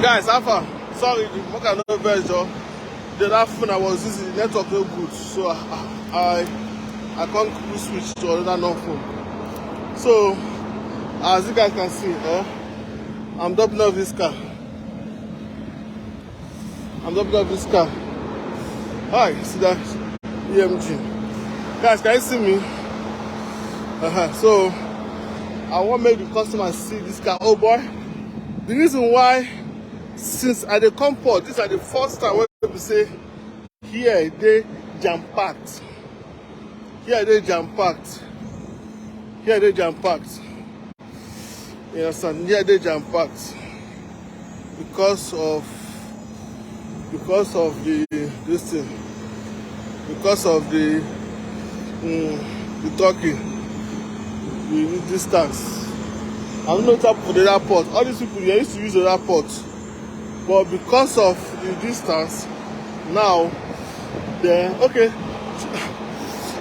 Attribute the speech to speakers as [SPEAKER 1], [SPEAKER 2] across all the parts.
[SPEAKER 1] Guys, Alpha, sorry, what kind of version? The last phone I was using, the network no good, so I can't switch to another non-phone. So, as you guys can see, I'm doubling up this car. Hi, see that EMG. Guys, can you see me? So, I want to make the customer see this car. Oh boy, the reason why, since at the comport, this is the first time when people say, here they jam-packed. Here they jam-packed. You understand? Here they jam-packed. Because of the this thing. Because of the talking. The distance. I don't know what happened for the airport. All these people they used to use the airport. But because of the distance, now they're okay.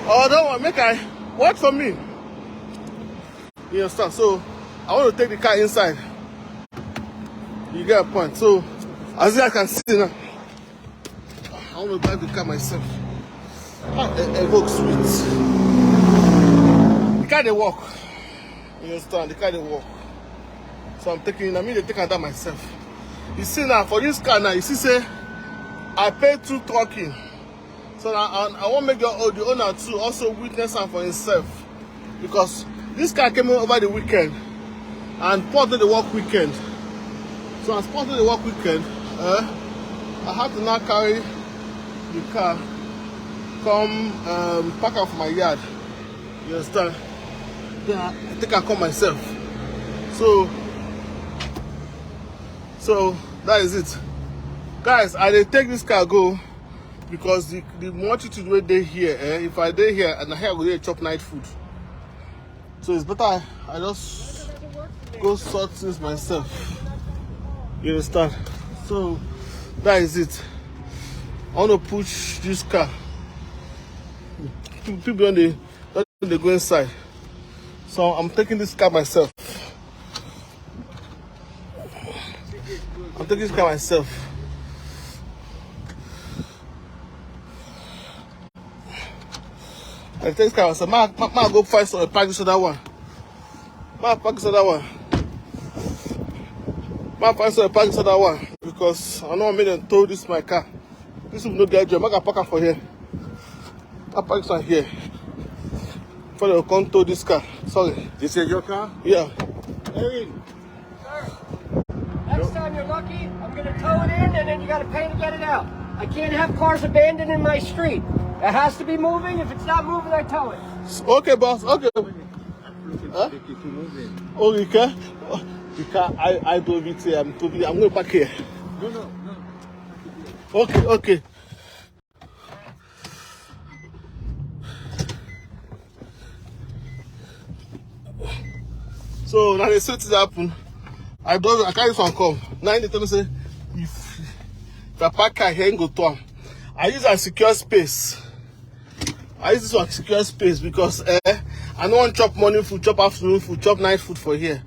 [SPEAKER 1] Oh, don't want make I work for me. You understand? So I want to take the car inside. You get a point. So as you guys can see now, I want to drive the car myself. Evoque sweet. The car they walk. You understand? The car they walk. So I'm taking. I mean, they take that myself. You see now for this car now, you see say I paid 2 talking. So now I want to make the owner too also witness and for himself, because this car came over the weekend and part of the work weekend. So as part of the work weekend, I had to now carry the car, come park out for my yard. You understand? Then I think I come myself. So that is it. Guys, I dey take this car go because the multitude wey dey here, if I dey here and here I go dey chop night food. So it's better I just go sort things myself. You understand? So that is it. I want to push this car. People don't they go inside. So I'm taking this car myself. I'm taking this car myself. I take this car myself. I go find some park this other one. Park this other one. Find some park this other one because I know I made them tow this my car. This will not get job. I can park it for here. I park this one here. Before they come tow this car. Sorry.
[SPEAKER 2] This is your car?
[SPEAKER 1] Yeah.
[SPEAKER 2] Hey.
[SPEAKER 3] Sir, next time you're lucky, I'm going to tow it in and then you got to pay to get it out. I can't have cars abandoned in my street. It has to be moving. If it's not moving, I tow it.
[SPEAKER 1] Okay, boss. Okay. Huh? Oh, you can? The car, I drove it here. I'm going to park here.
[SPEAKER 2] No.
[SPEAKER 1] Okay. So now they say it happen. I carry this one come. Now they tell me say if I park car here and go to them. I use a secure space. I use this one secure space because I don't want to chop morning food, chop afternoon food, chop night food for here.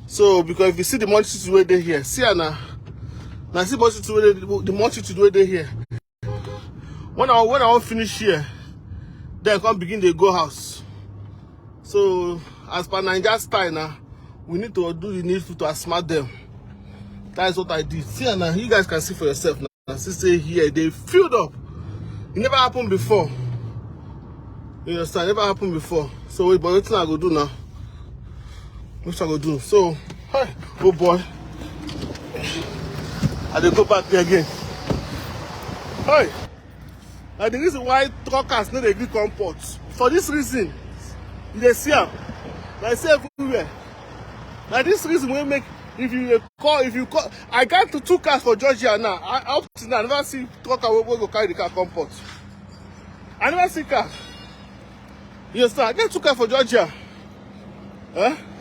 [SPEAKER 1] So because if you see the multitude where they here, see now see the multitude where they here. When I want finish here, then I come begin the go house. So as per Niger style now, we need to do the needful to smart them. That is what I did. See now, you guys can see for yourself now. See say here they filled up. It never happened before. You understand? It never happened before. So but what thing I go do now? What I go do? So, hey, oh boy. I dey go back there again. Hey. Now the reason why truckers no dey gree come port. For this reason, you dey see am. Like say everywhere. Now this reason will make if you call, I got to 2 cars for Georgia now. Up to now, I never see trucker wey go carry the car come port. I never see car. You understand? I get 2 cars for Georgia.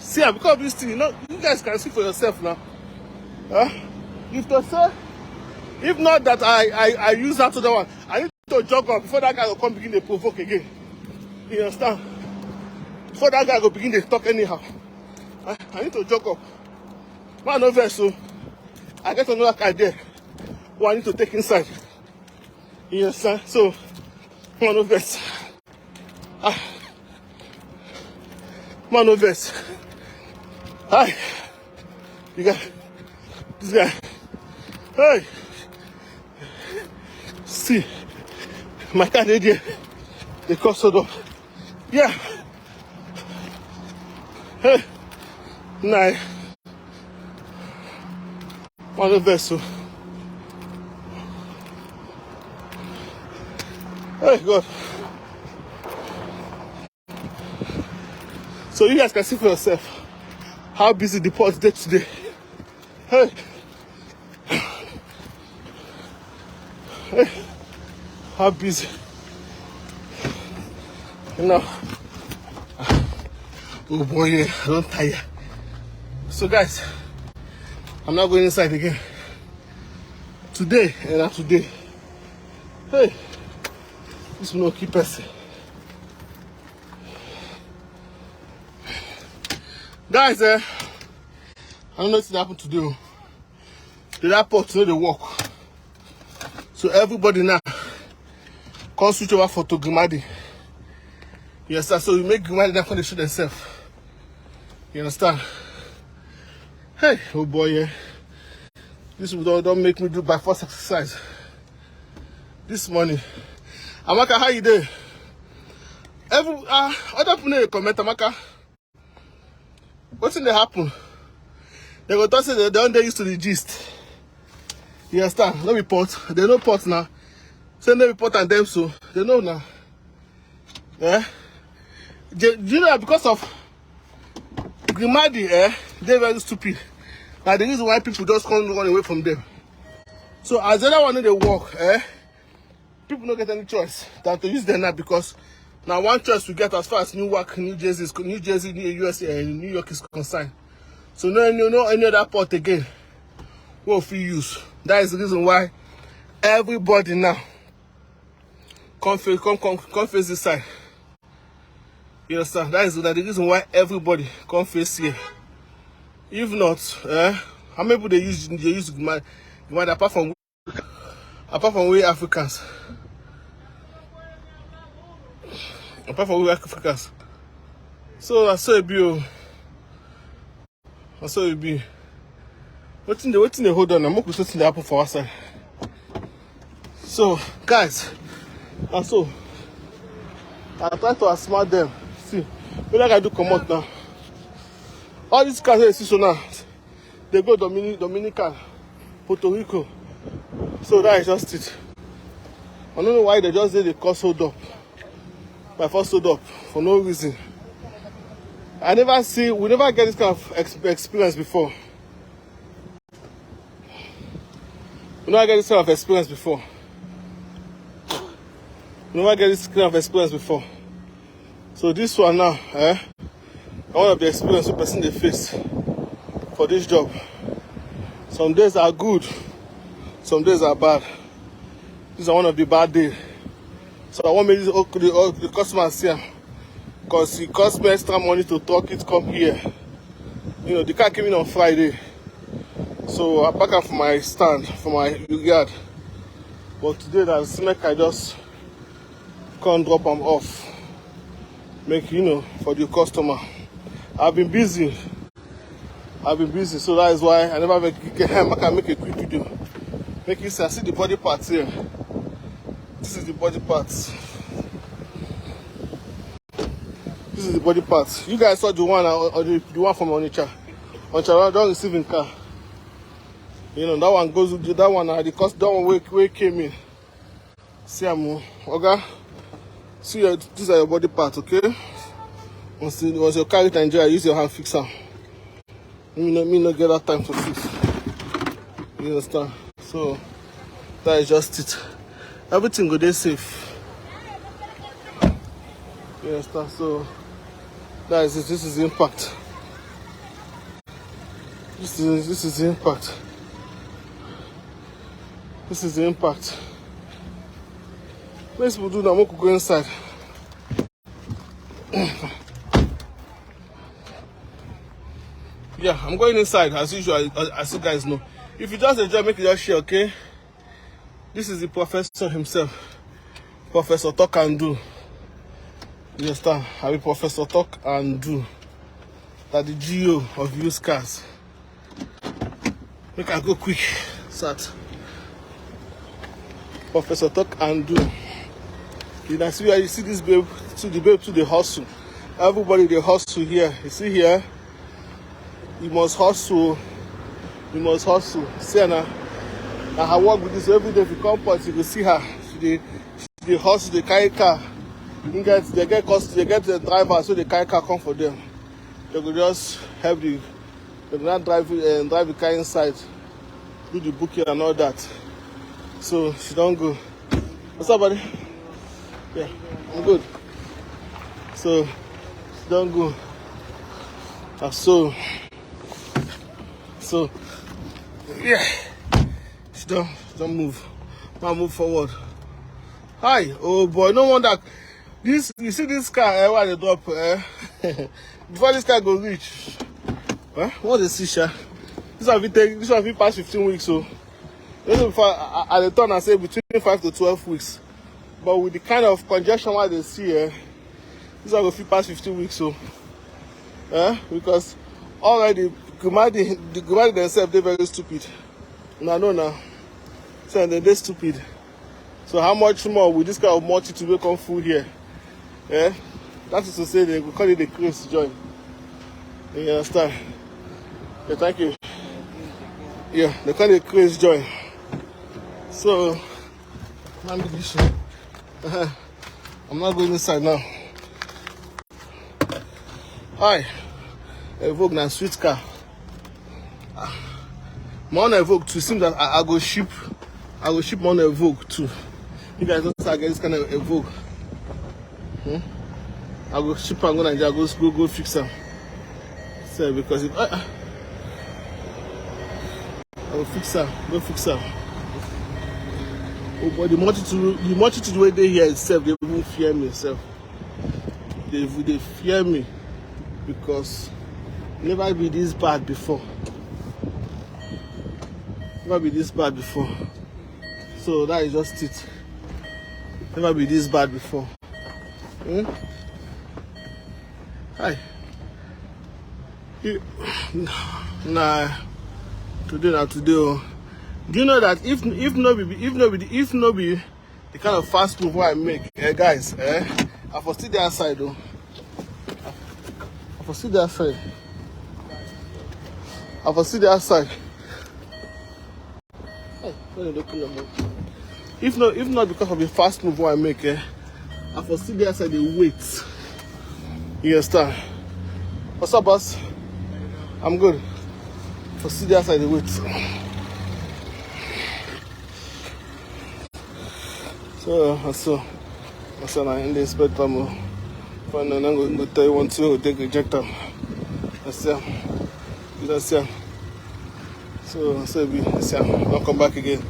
[SPEAKER 1] See, because of this thing, you guys can see for yourself now. If they say, if not that I use that other one, I need to jog up before that guy will come begin to provoke again. You understand? Before that guy will begin to talk anyhow. I need to jog up. Man, no verse, so I get another car there who I need to take inside. You understand? So, man of this. Man of this. Hi. You got this guy. Hey. See. My car there. They crossed the door. Yeah. Hey. Nah. Man of this. Hey, God. So you guys can see for yourself how busy the port is today. Hey. Hey. How busy. You know. Oh boy, yeah, I don't tire. So guys, I'm not going inside again. Today and not today. Hey. This will not keep us. Guys, I don't know what's happened today. The airport know they work. So everybody now come switch over for to Grimadi. You understand? So you make Grimadi now when they shoot themselves. You understand? Hey, oh boy, yeah. This don't make me do by force exercise. This morning. Amaka, how you doing? Other people need to comment, Amaka. What's in the happen? They go to say they don't get used to the gist. You understand? No report. They know port now. Send no report and them so they know now. Yeah. Do you know because of Grimadi, they're very stupid. Now the reason why people just can't run away from them. So as the other one they walk, people don't get any choice than to use them now because now one choice we get as far as Newark, New Jersey, USA, and New York is concerned. So no any other port again will we use. That is the reason why everybody now come face this side. You understand? That is the reason why everybody come face here. If not, how many people they use Grimadi apart from we Africans? Apart from we Africans. So I saw it be. I saw it be. What's in the hold on? I'm not going to happen for us. So guys, I try to outsmart them. See, what I do come out now. All these cars here, so now they go Dominican, Puerto Rico. So that is just it. I don't know why they just did the cost hold up. My first hold up for no reason. We never get this kind of experience before. We never get this kind of experience before. So this one now, one of the experience the person they face for this job. Some days are good, some days are bad. These are one of the bad days. So I want me the customers here because it costs me extra money to truck it come here. You know, the car came in on Friday. So I pack up for my stand, for my yard. But today that's make I just can't drop them off. Make for the customer. I've been busy, so that is why I never make a quick video. Make you see, I see the body parts here. This is the body parts. You guys saw the one or the one from Onitsha. Onitsha don't receive in car. That one goes with that one. The cost that one where came in. See, okay. See, these are your body parts, okay? Once you carry it in Nigeria, use your hand fix them. Me not get that time to fix. You understand? So that is just it. Everything go there safe. You understand? So that is it. This is the impact. This is the impact. This is the impact. Let's do that. I'm going to go inside. Yeah, I'm going inside as usual. As you guys know, If you just enjoy, make it just share, okay? This is the professor himself. Professor Talk and Do. You understand? I mean, Professor Talk and Do. That the GO of used cars. Make I go quick. Sat. Professor Talk and Do. You know, see where you see this babe to the hustle. Everybody they hustle here. You see here? You must hustle. You must hustle. See her now. I work with this every day. If you come past, you will see her. She hustle, they carry car. They get the driver, so they carry car come for them. They will just help they will not drive the car inside, do the booking and all that. So she don't go. What's up, buddy? Yeah, I'm good. So she don't go. So yeah. She don't move. Now move forward. Hi, oh boy, no wonder this. You see this car where they drop before this car go reach. What is this? This one be past 15 weeks. So before at the turn I say between 5 to 12 weeks. But with the kind of congestion why they see this one go fit past 15 weeks. So because already the Gumadi themselves they very stupid. No. So they're stupid. So how much more will this kind of multitude come full here? Yeah? That is to say they will call it the craze join. You understand? Yeah, thank you. Yeah, they call it craze join. So I'm not going inside now. Hi. Evoque na sweet car. My own Evoque too. Seems that I go ship my own Evoque too. You guys don't start getting this kind of Evoque. I go ship and go Nigeria, go fix them. So because if I will fix them, go fix them. Oh, but the multitude where they here itself, they won't fear me itself. They fear me because never be this bad before. Never be this bad before. So that is just it. Never be this bad before. Hi. Nah. Today. Oh. Do you know that if no be the kind of fast move I make, guys, I for see the outside though. I for see the outside. Hey, if not because of the fast move I make, I for see the outside they wait. You understand? What's up, boss? I'm good. For see the outside they wait. So I in the spectrum. And I'm going to tell you one to take reject them. You don't see. So don't come back again.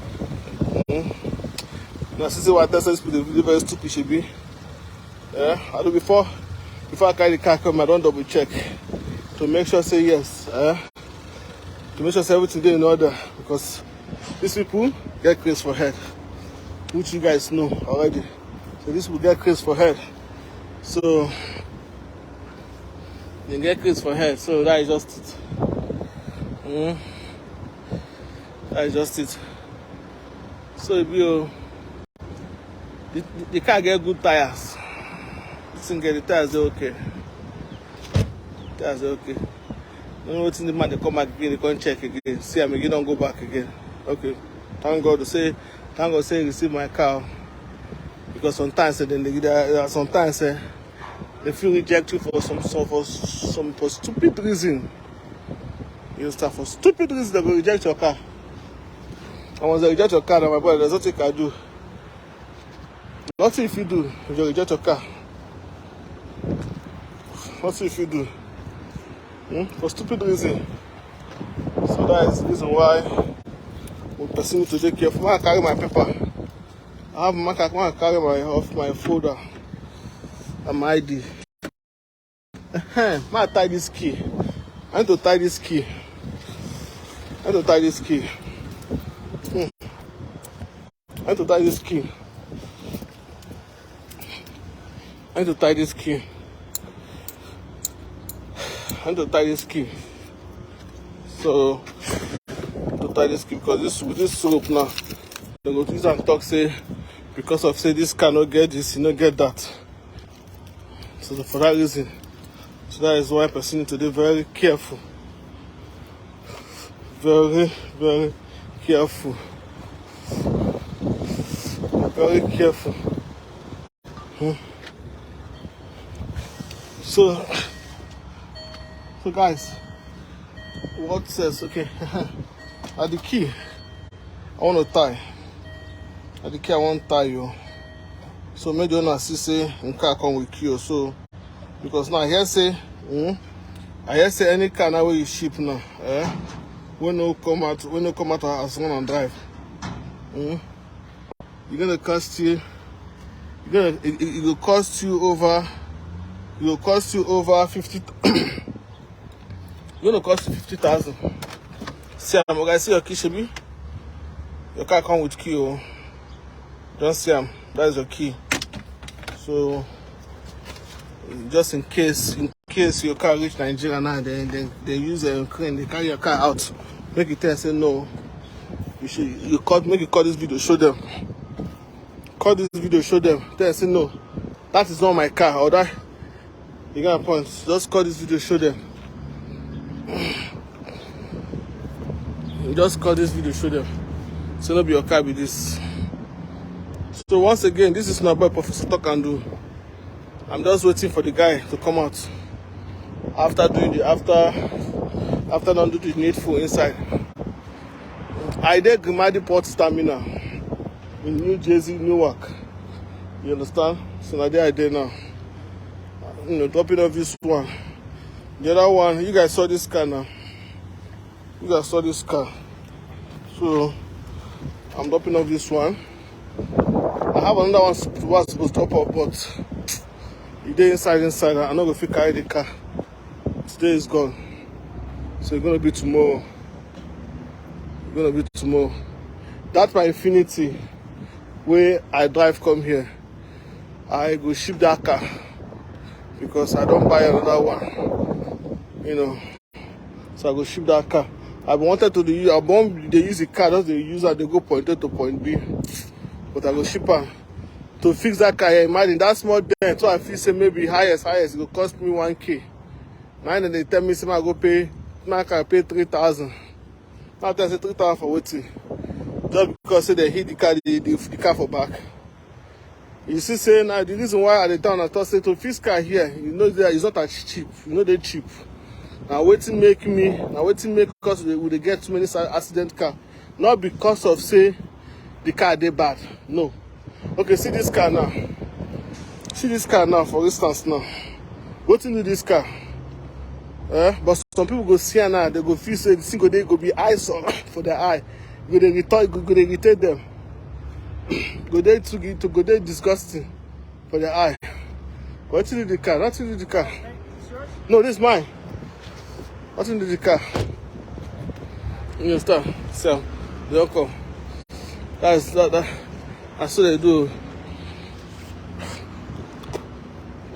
[SPEAKER 1] Now see what I tell people the very stupid should be. I do before I carry the car come, I don't double check to make sure say yes. To make sure say everything is in order, because these people get crazy for head, which you guys know already. So this will get crazy for head. So they get crazy for head. So that is just it. That is just it. So if you the car get good tires. This thing get the tires are okay. Tires are okay. You know what's in the man they come back again, they come check again. See I'm again, don't go back again. Okay. Thank God say receive my car. Because sometimes they feel reject you for some stupid reason. You start for stupid reason they will reject your car. And once they reject your car, my brother, there's nothing you can do. Nothing if you do, if you reject your car. Nothing if you do. For stupid reason. So that is the reason why we person to take care. When I carry my paper, I have my carry my folder and my ID. I tie this key. I need to tie this key. I need to tie this key. I need to tie this key. I need to tie this key. So, to tie this key because this rope now, they go to use and talk say because of say this car no get this, you no get that. So for that reason, so that is why person need to be very careful. Very, very careful. Very careful. So guys, what says okay? At the key, I want to tie. At the key, I want to tie you. So maybe you not see say car come with you. So because now I hear say any car now where you ship now, when no come out as one and drive, you're gonna cost you. It will cost you over. It will cost you over 50. It's gonna cost you 50,000. See, I'm gonna see your key, Shebi. Your car come with key. Oh. Don't see that is your key. So just in case your car reach Nigeria now, then they use a crane, they carry your car out, make it tell say no. Make you call this video, show them. Call this video, show them. Tell say no, that is not my car, or that you got a point. Just call this video, show them. Just call this video, show them. So no be your car with this. So once again, this is not by Professor Talk and Do. I'm just waiting for the guy to come out after doing the after not do the needful inside. I did Grimadi Port Terminal in New Jersey, Newark. You understand? So now there I did now. Dropping off this one. The other one, you guys saw this car now. You guys saw this car. So I'm dropping off this one. I have another one was supposed to drop off, but it is inside. I'm not going to carry the car. Today is gone. So it's going to be tomorrow. That's my Infinity where I drive come here. I go ship that car because I don't buy another one. So I go ship that car. I wanted to use the car, just they use it, they go point A to point B. But I go ship her to fix that car here. Imagine that small dent. So I feel say maybe highest it will cost me 1K. Now they tell me say I go pay, I can pay 3,000. Now I say 3,000 for waiting. Just because say they hit the car for back. You see, say now the reason why at the town I thought say to fix car here, that it's not as cheap. They're cheap. Now waiting make us we get too many accident car. Not because of say the car they bad. No. Okay, see this car now. For instance now. What do this car? But some people go see her now, they go feel say the single day go be eyesore for their eye. Go they irritate them. Go they disgusting for their eye. What do the car? What do the car? No, this is mine. What do the car? You understand? So they'll come. That's what they do.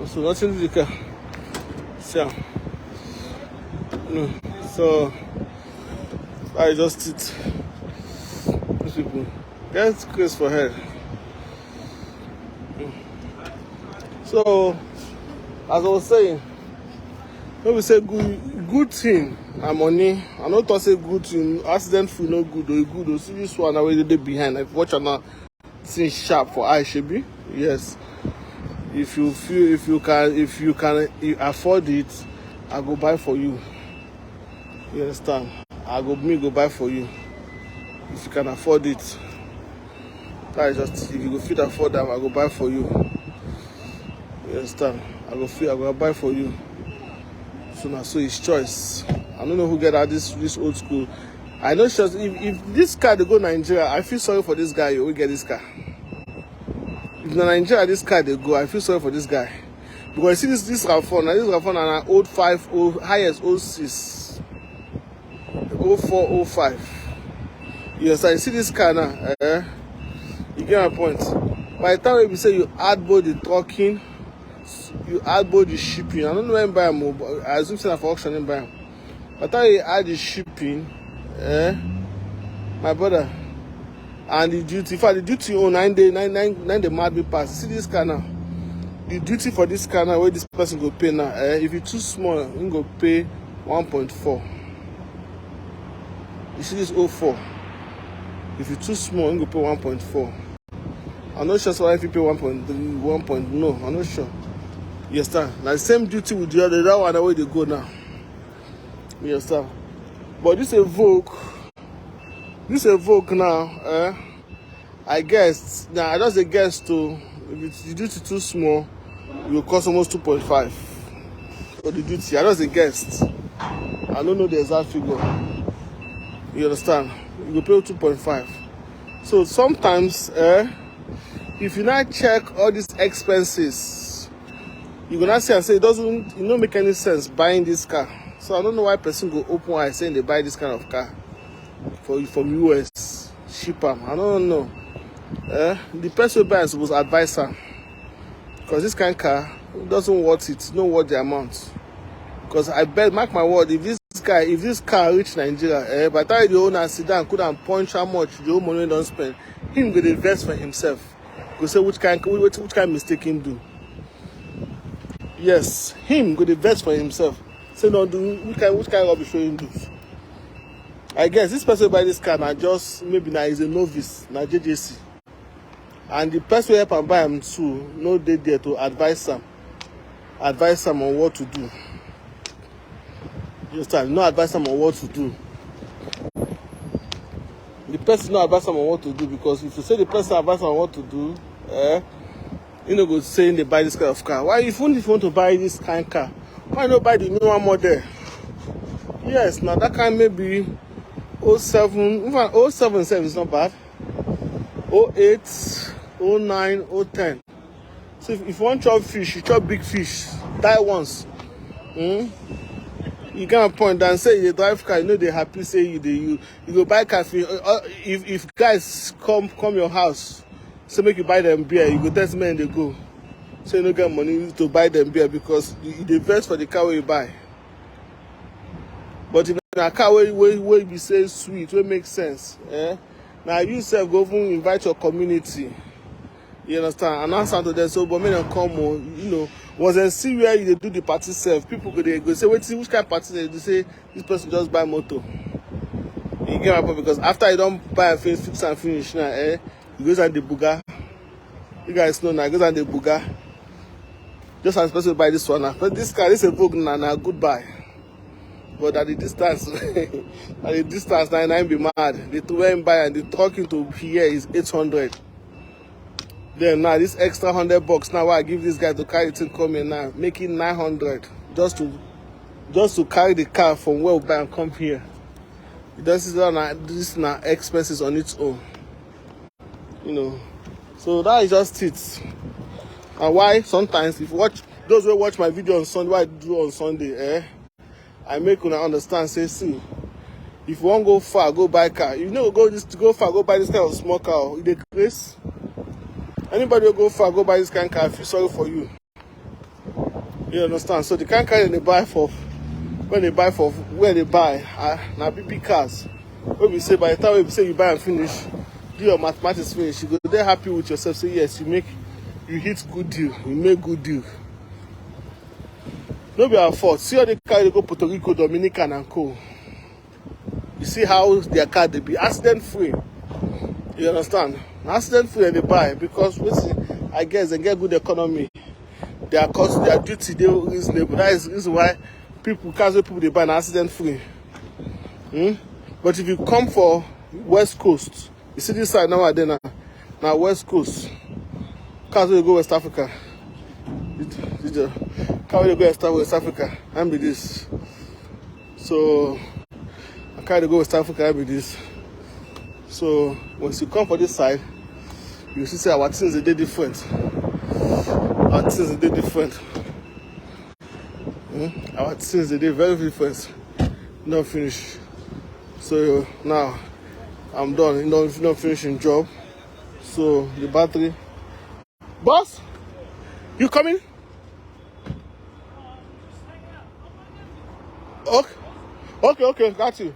[SPEAKER 1] So nothing to the car. So I just it. These people get grace for head. So as I was saying, when we say good thing and money, I not to say good thing, accident free no good or good or see this one already they behind. If watch now thing sharp for eye should be. Yes. If you can afford it, I go buy for you. You understand? Go buy for you. If you can afford it. That is just if you go fit afford them, I go buy for you. You understand? I go buy for you. So it's choice. I don't know who get out this old school. I know just if this car they go Nigeria, I feel sorry for this guy who get this car. If in Nigeria this car they go, I feel sorry for this guy. Because you see this Rafon, and this Rafon are an old 5, highest 06, 04, 05. Yes, I see this car now. You get my point. By the time we say you add both the trucking, you add both the shipping. I don't know when buy them, but I assume say for auction and buy them. By the time you add the shipping, my brother, and the duty, for the duty on 9 day, 9 day mad be pass. See this car now. The duty for this car now, where this person go pay now, if it's too small, you go pay 1.4. You see this 04. If it's too small, you go pay 1.4. I'm not sure so if you pay 1.3, 1. No, I'm not sure. You understand? Now the same duty with the other that one where they go now. You understand? But this Evoque now, I guess now I just a guess too. If it's the duty too small, it will cost almost 2.5 for the duty. I just a guess. I don't know the exact figure. You understand? You will pay 2.5. So sometimes, if you not check all these expenses, you're gonna see and say it don't make any sense buying this car. So I don't know why person go open eye saying they buy this kind of car from US, ship them. I don't know. The person who buys was advise her, because this kind of car doesn't worth it, not worth the amount. Because I bet, mark my word, if this car reach Nigeria, by the time the owner sit down couldn't punch how much the whole money don't spend, him go invest for himself. Go say which kind mistake him do. Yes, him go invest for himself. Say no do which kind rubbish him do. I guess this person buy this car now just maybe now is a novice, now JJC. And the person who help and buy him too, no they there to advise him on what to do. You understand? No advise him on what to do. The person no advise him on what to do, because if you say the person advise him on what to do, you know, go saying they buy this kind of car. Why if you want to buy this kind of car, why not buy the new one model? Yes, now that kind maybe 07, even 07 is not bad. 08, 09, 010. So if you want to chop fish, you chop big fish. Die once. You can't point and say you drive car, you know they happy say you go buy coffee. If guys come your house, so make you buy them beer, you go test me and they go. So you don't get money to buy them beer because you invest for the car where you buy. But if a car where you say sweet, where makes sense, now you self go even invite your community. You understand? And answer to them, so but men come on, you know, once they see where you do the party self, people go say, wait, see which kind of party they say this person just buy motor. You get my point? Because after you don't buy a fix and finish now, he goes on the booger. You guys know now, he goes on the booger. Just as person buy this one now. But this car, this Evoque now, goodbye. But at the distance, now be mad. The two way buy and the talking to here is 800. Then now this extra $100 now I give this guy to carry it and come in now, making 900 just to carry the car from where we buy and come here. This is now expenses on its own. You know. So that is just it. And why sometimes if you watch those who watch my video on Sunday, what I do on Sunday, I make you understand, say, see, if you want to go far, go buy car. You know, go far, go buy this kind of small car. It decrease. Anybody who go far, go buy this kind of car, I feel sorry for you. You understand? So the kind of car they buy for, when they buy, now big cars. When we say by the time we say you buy and finish, do your mathematics finish, you go there happy with yourself, say yes, you hit good deal, you make good deal. No be our fault. See how the car they go Puerto Rico, Dominican and co. You see how their car they be accident free. You understand? Accident free and they buy because I guess they get good economy. Their cost, their duty, they reasonable. That is why cars they buy an accident free. But if you come for West Coast, you see this side nowadays now West Coast. Cars will go West Africa. Car will go West Africa and be this. So I can't go West Africa and be this. So once you come for this side, you see our things are different. Our things are different. Our things are very different. Not finished. So now I'm done. You know, not finishing job. So the battery. Boss, you coming? Okay, got you.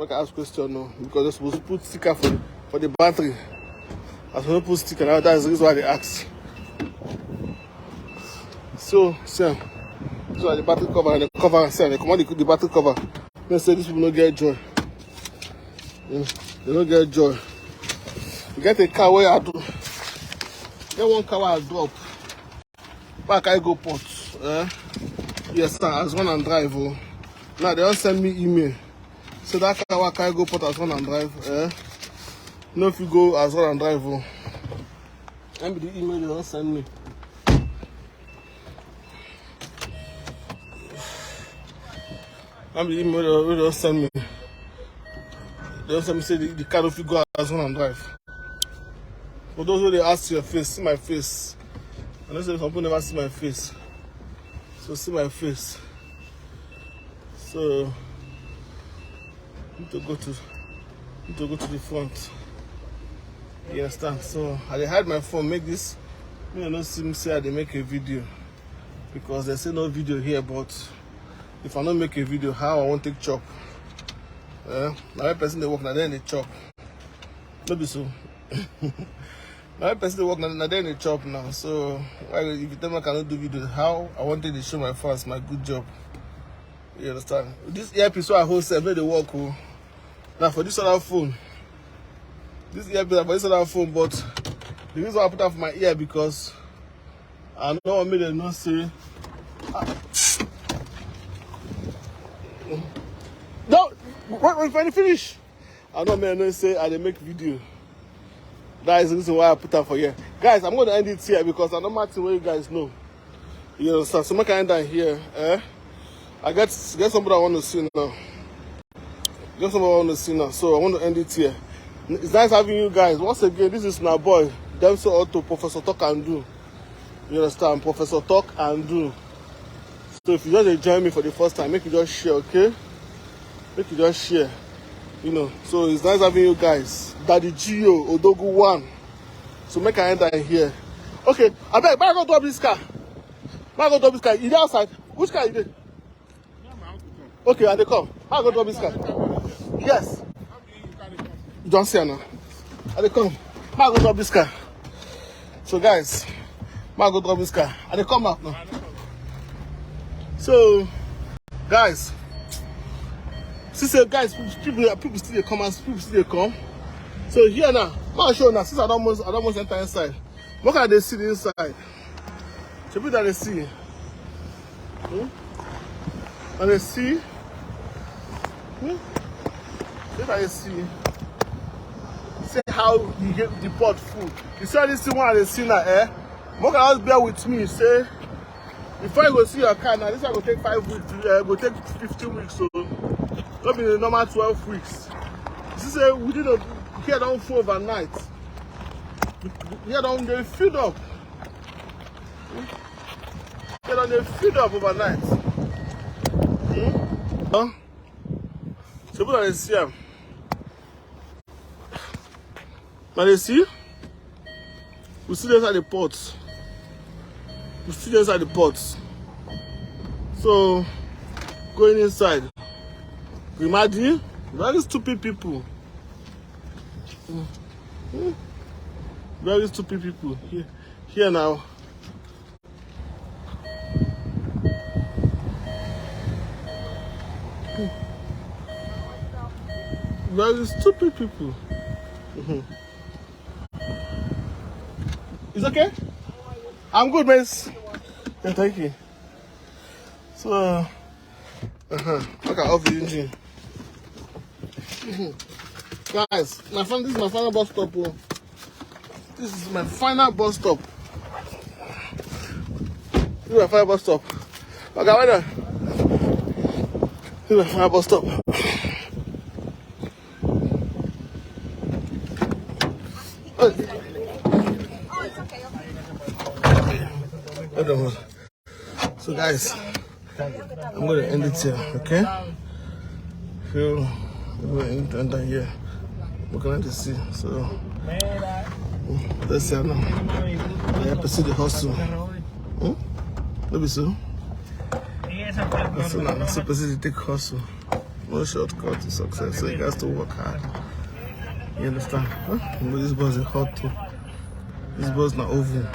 [SPEAKER 1] I can ask question now because they're supposed to put sticker for the battery. I supposed to put sticker. Now that's the reason why they ask. So, sir, so the battery cover and the cover, sir, they command the battery cover. They say these people don't get joy. They don't get joy. You get a car where I do. Get one car where I drop. Back I go port. Yes, sir, as one and drive. Oh. Now they don't send me email. So that car where I go port as one and drive. No, if you go as one and drive. Oh. And the email they don't send me. And the email they don't send me. They don't send me say the car if you go as one and drive. For those who they ask your face, see my face. I know some people never see my face. So see my face. So need to go to the front. You understand? So I hide my phone, make this. You know, see me say I make a video because they say no video here. But if I don't make a video, how I won't take chop? Now person they work now then they chop. Maybe so. Now person they work now then they chop now. So if you tell me I cannot do video, how I wanted to show my fans my good job. You understand? This earpiece I hold self, they work. Oh. Now for this other phone, this earpiece for this other phone, but the reason why I put that for my ear because I know what made them not say. No, when I finish, I know me not say I make video. That is the reason why I put that for here. Guys, I'm going to end it here because I don't matter what you guys know. You understand? So I can end that here. I get somebody I want to see now. Get somebody I want to see now. So I want to end it here. It's nice having you guys. Once again, this is my boy, Demso Auto, Professor Talk and Do. You understand? Professor Talk and Do. So if you just join me for the first time, make you just share, okay? Make you just share. You know, so it's nice having you guys. Daddy Gio, Odogu 1. So make I enter here. Okay, I beg, go drop this car. Go drop this car. You there outside? Which car you there? Okay, and they come. Go drop this car. Yes. You don't see her now. And they come. Go drop this car. So guys, go drop this car. And they come out now. So, guys. See, guys, people still come and people still come. So here now, I'll show now. Since I don't almost enter inside. What can they see the inside? So people that they see. And they see. What that they see? See how you get the pot food. You see this thing one they see now, What can always bear with me? Say before you go see your car now, this one will take 5 weeks. Go take 15 weeks. So. Not be the normal 12 weeks. This is we did a here down for overnight. Here down they feed up. Here down they feed up overnight. So what I see them. Now they see? We see them inside the pots. We see them inside the pots. So going inside. Imagine, very stupid people. Very stupid people. Here now. Very stupid people. It's okay? I'm good, miss. Yeah, thank you. So, look at off the engine. Guys, this is my final bus stop. This is my final bus stop. This is my final bus stop. Okay, wait there. This is my final bus stop.
[SPEAKER 4] Oh, it's okay.
[SPEAKER 1] So guys, I'm going to end it here, okay? So, Everyone enter here. What can I just see? So let's see now. I pursue the hustle. Maybe so. So now let's pursue the take hustle. No shortcut to success. So you guys to work hard. You understand? Huh? But this bus is hot too. This bus not oval.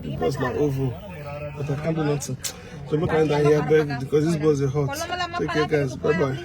[SPEAKER 1] This bus not oval. But I can't do nothing. So I'm going down here, beg, because this bus is hot. Take care, guys. Bye bye.